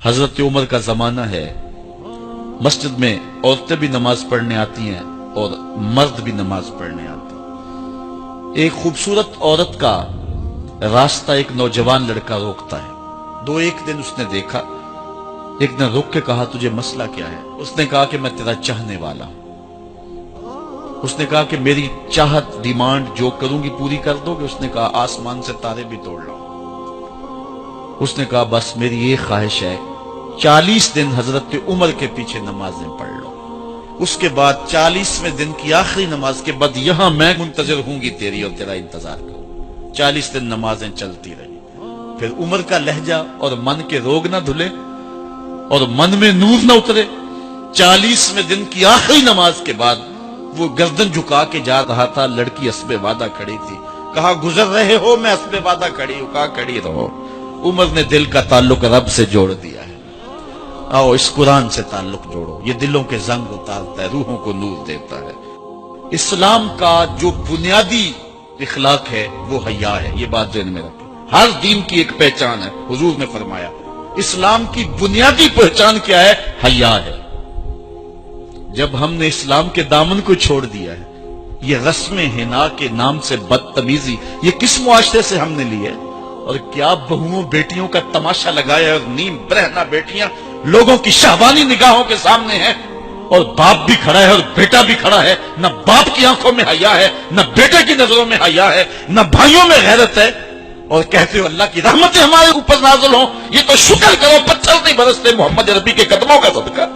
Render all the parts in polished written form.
حضرت عمر کا زمانہ ہے، مسجد میں عورتیں بھی نماز پڑھنے آتی ہیں اور مرد بھی نماز پڑھنے آتے ہیں۔ ایک خوبصورت عورت کا راستہ ایک نوجوان لڑکا روکتا ہے۔ ایک دن اس نے دیکھا، ایک دن رک کے کہا تجھے مسئلہ کیا ہے؟ اس نے کہا کہ میں تیرا چاہنے والا ہوں۔ اس نے کہا کہ میری چاہت ڈیمانڈ جو کروں گی پوری کر دو گے؟ اس نے کہا آسمان سے تارے بھی توڑ لو۔ اس نے کہا بس میری یہ خواہش ہے 40 دن حضرت عمر کے پیچھے نمازیں پڑھ لو، اس کے بعد 40ویں دن کی آخری نماز کے بعد یہاں میں منتظر ہوں گی تیری اور تیرا انتظار کروں۔ 40 دن نمازیں چلتی رہی۔ پھر عمر کا لہجہ اور من کے روگ نہ دھلے اور من میں نور نہ اترے۔ 40ویں دن کی آخری نماز کے بعد وہ گردن جھکا کے جا رہا تھا، لڑکی اسبِ وعدہ کھڑی تھی۔ کہا گزر رہے ہو؟ میں اسبِ وعدہ کھڑی ہوں۔ کہا کھڑی رہو۔ عمر نے دل کا تعلق رب سے جوڑ دیا ہے۔ آؤ اس قرآن سے تعلق جوڑو، یہ دلوں کے زنگ اتارتا ہے، روحوں کو نور دیتا ہے۔ اسلام کا جو بنیادی اخلاق ہے وہ حیا ہے، یہ بات ذہن میں رکھیں۔ ہر دین کی ایک پہچان ہے، حضور نے فرمایا اسلام کی بنیادی پہچان کیا ہے؟ حیا ہے۔ جب ہم نے اسلام کے دامن کو چھوڑ دیا ہے، یہ رسم حنا کے نام سے بدتمیزی یہ کس معاشرے سے ہم نے لی ہے؟ اور کیا بہوؤں بیٹیوں کا تماشا لگایا، اور نیم برہنہ بیٹیاں لوگوں کی شہوانی نگاہوں کے سامنے ہیں، اور باپ بھی کھڑا ہے اور بیٹا بھی کھڑا ہے۔ نہ باپ کی آنکھوں میں حیا ہے، نہ بیٹے کی نظروں میں حیا ہے، نہ بھائیوں میں غیرت ہے، اور کہتے ہو اللہ کی رحمتیں ہمارے اوپر نازل ہوں۔ یہ تو شکر کرو پتھر نہیں برستے محمد عربی کے قدموں کا صدقہ۔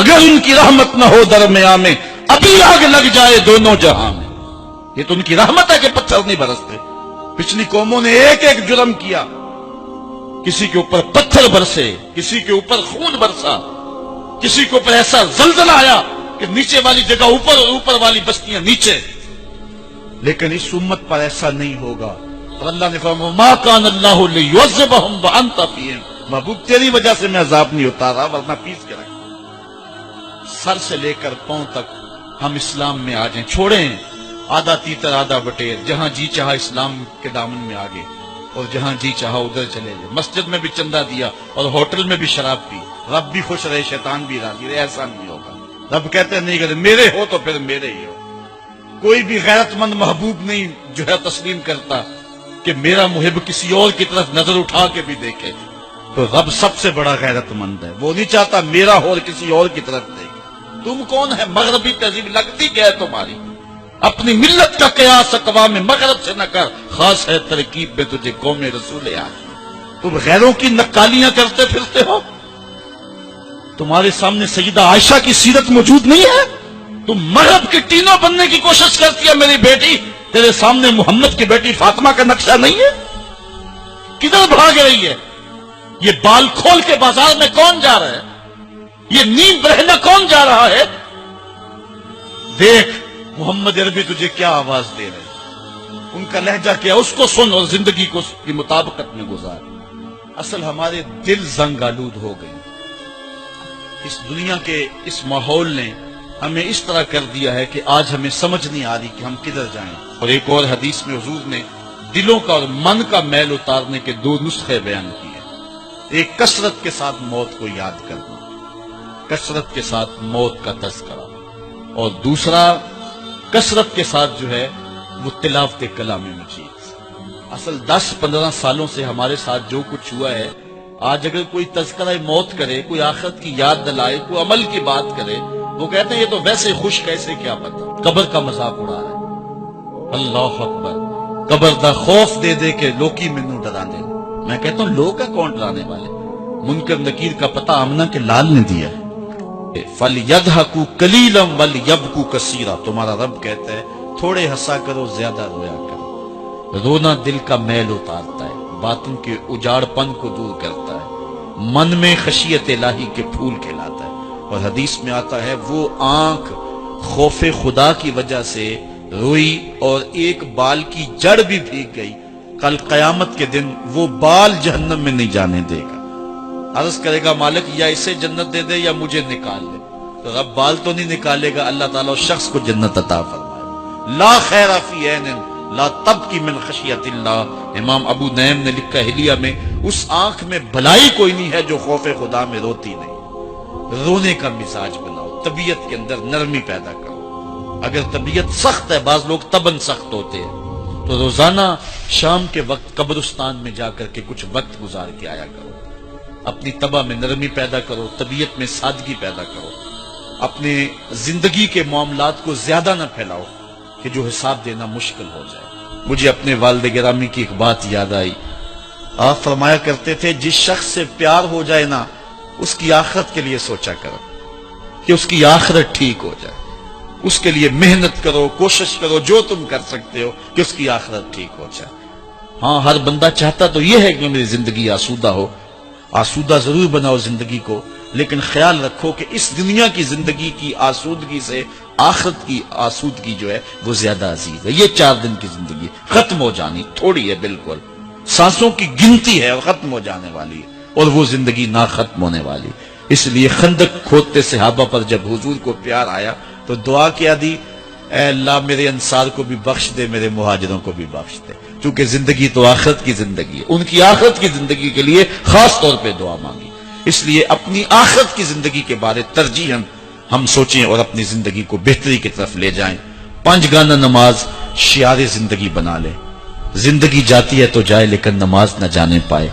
اگر ان کی رحمت نہ ہو درمیان میں ابھی آگ لگ جائے دونوں جہاں میں۔ یہ تو ان کی رحمت ہے کہ پتھر نہیں برستے۔ پچھلی قوموں نے ایک ایک جرم کیا، کسی کے اوپر پتھر برسے، کسی کے اوپر خون برسا، کسی کے اوپر ایسا زلزلہ آیا کہ نیچے والی جگہ اوپر اور اوپر والی بستیاں نیچے، لیکن اس امت پر ایسا نہیں ہوگا۔ اور اللہ نے فرمایا ما کان اللہ لیعذبہم وانت فیہم، محبوب تیری وجہ سے میں عذاب نہیں اتارا ورنہ پیس کے رکھ۔ سر سے لے کر پاؤں تک ہم اسلام میں آ جائیں، چھوڑیں آدھا تیتر آدھا بٹیر، جہاں جی چاہا اسلام کے دامن میں آگے اور جہاں جی چاہا ادھر چلے گئے۔ مسجد میں بھی چندہ دیا اور ہوٹل میں بھی شراب پی، رب بھی خوش رہے شیطان بھی راضی رہے، ایسا نہیں ہوگا۔ رب کہتے نہیں کہ میرے ہو تو پھر میرے ہی ہو۔ کوئی بھی غیرت مند محبوب نہیں جو ہے تسلیم کرتا کہ میرا محب کسی اور کی طرف نظر اٹھا کے بھی دیکھے، تو رب سب سے بڑا غیرت مند ہے، وہ نہیں چاہتا میرا ہو اور کسی اور کی طرف دیکھے۔ تم کون ہے؟ مغربی تہذیب لگتی کیا ہے تمہاری؟ اپنی ملت کا قیاس اقوام مغرب سے نہ کر، خاص ہے ترکیب میں تجھے قوم رسول آخر۔ تم غیروں کی نقالیاں کرتے پھرتے ہو، تمہارے سامنے سیدہ عائشہ کی سیرت موجود نہیں ہے؟ تم مغرب کی ٹینوں بننے کی کوشش کرتی ہے میری بیٹی، تیرے سامنے محمد کی بیٹی فاطمہ کا نقشہ نہیں ہے؟ کدھر بھاگ رہی ہے؟ یہ بال کھول کے بازار میں کون جا رہا ہے؟ یہ نیم برہنہ کون جا رہا ہے؟ دیکھ محمد عربی تجھے کیا آواز دے رہے ہیں، ان کا لہجہ کیا، اس کو سن اور زندگی کو اس کی مطابقت میں گزار۔ اصل ہمارے دل زنگ آلود ہو گئے، اس دنیا کے اس ماحول نے ہمیں اس طرح کر دیا ہے کہ آج ہمیں سمجھ نہیں آ رہی کہ ہم کدھر جائیں۔ اور ایک اور حدیث میں حضور نے دلوں کا اور من کا میل اتارنے کے 2 نسخے بیان کیے، ایک کثرت کے ساتھ موت کو یاد کرنا، کثرت کے ساتھ موت کا تذکرہ، اور دوسرا کثرت کے ساتھ جو ہے وہ تلاوت کلام مجید۔ اصل 10-15 سالوں سے ہمارے ساتھ جو کچھ ہوا ہے، آج اگر کوئی تذکرہ موت کرے، کوئی آخرت کی یاد دلائے، کوئی عمل کی بات کرے، وہ کہتے ہیں یہ تو ویسے خوش کیسے، کیا پتا، قبر کا مذاق اڑا رہا ہے۔ اللہ اکبر، قبر دا خوف دے دے کے لوکی مینوں ڈرا دے۔ میں کہتا ہوں لوگ ہے کون ڈرانے والے؟ منکر نکیر کا پتہ آمنہ کے لال نے دیا ہے۔ فَلْيَضْحَكُوا قَلِيلًا وَلْيَبْكُوا كَثِيرًا، تمہارا رب کہتا ہے تھوڑے ہنسا کرو زیادہ رویا کرو۔ رونا دل کا میل اتارتا ہے، باتوں کے اجاڑ پن کو دور کرتا ہے، من میں خشیت الہی کے پھول کھلاتا ہے۔ اور حدیث میں آتا ہے وہ آنکھ خوف خدا کی وجہ سے روئی اور ایک بال کی جڑ بھی بھیگ گئی، کل قیامت کے دن وہ بال جہنم میں نہیں جانے دے گا۔ عرض کرے گا مالک یا اسے جنت دے دے یا مجھے نکال لے، تو رب بال تو نہیں نکالے گا، اللہ تعالیٰ اس شخص کو جنت عطا فرمائے۔ لا خیر فی عین لا تبکی من خشیت اللہ، امام ابو نعیم نے لکھا حلیہ میں، اس آنکھ میں بھلائی کوئی نہیں ہے جو خوف خدا میں روتی نہیں۔ رونے کا مزاج بناؤ، طبیعت کے اندر نرمی پیدا کرو۔ اگر طبیعت سخت ہے، بعض لوگ تباً سخت ہوتے ہیں، تو روزانہ شام کے وقت قبرستان میں جا کر کے کچھ وقت گزار کے آیا کرو، اپنی طبع میں نرمی پیدا کرو، طبیعت میں سادگی پیدا کرو، اپنے زندگی کے معاملات کو زیادہ نہ پھیلاؤ کہ جو حساب دینا مشکل ہو جائے۔ مجھے اپنے والد گرامی کی ایک بات یاد آئی، آپ فرمایا کرتے تھے جس شخص سے پیار ہو جائے نا، اس کی آخرت کے لیے سوچا کرو کہ اس کی آخرت ٹھیک ہو جائے، اس کے لیے محنت کرو، کوشش کرو، جو تم کر سکتے ہو کہ اس کی آخرت ٹھیک ہو جائے۔ ہاں، ہر بندہ چاہتا تو یہ ہے کہ میری زندگی آسودہ ہو، آسودہ ضرور بناؤ زندگی کو، لیکن خیال رکھو کہ اس دنیا کی زندگی کی آسودگی سے آخرت کی آسودگی جو ہے وہ زیادہ عزیز ہے۔ یہ 4 دن کی زندگی ختم ہو جانی، تھوڑی ہے، بالکل سانسوں کی گنتی ہے اور ختم ہو جانے والی ہے، اور وہ زندگی نہ ختم ہونے والی۔ اس لیے خندق کھودتے صحابہ پر جب حضور کو پیار آیا تو دعا کیا دی، اے اللہ میرے انصار کو بھی بخش دے، میرے مہاجروں کو بھی بخش دے، کیونکہ زندگی تو آخرت کی زندگی ہے، ان کی آخرت کی زندگی کے لیے خاص طور پہ دعا مانگی۔ اس لیے اپنی آخرت کی زندگی کے بارے ترجیحاً ہم سوچیں اور اپنی زندگی کو بہتری کی طرف لے جائیں۔ 5 گانہ نماز شعار زندگی بنا لے۔ زندگی جاتی ہے تو جائے، لیکن نماز نہ جانے پائے۔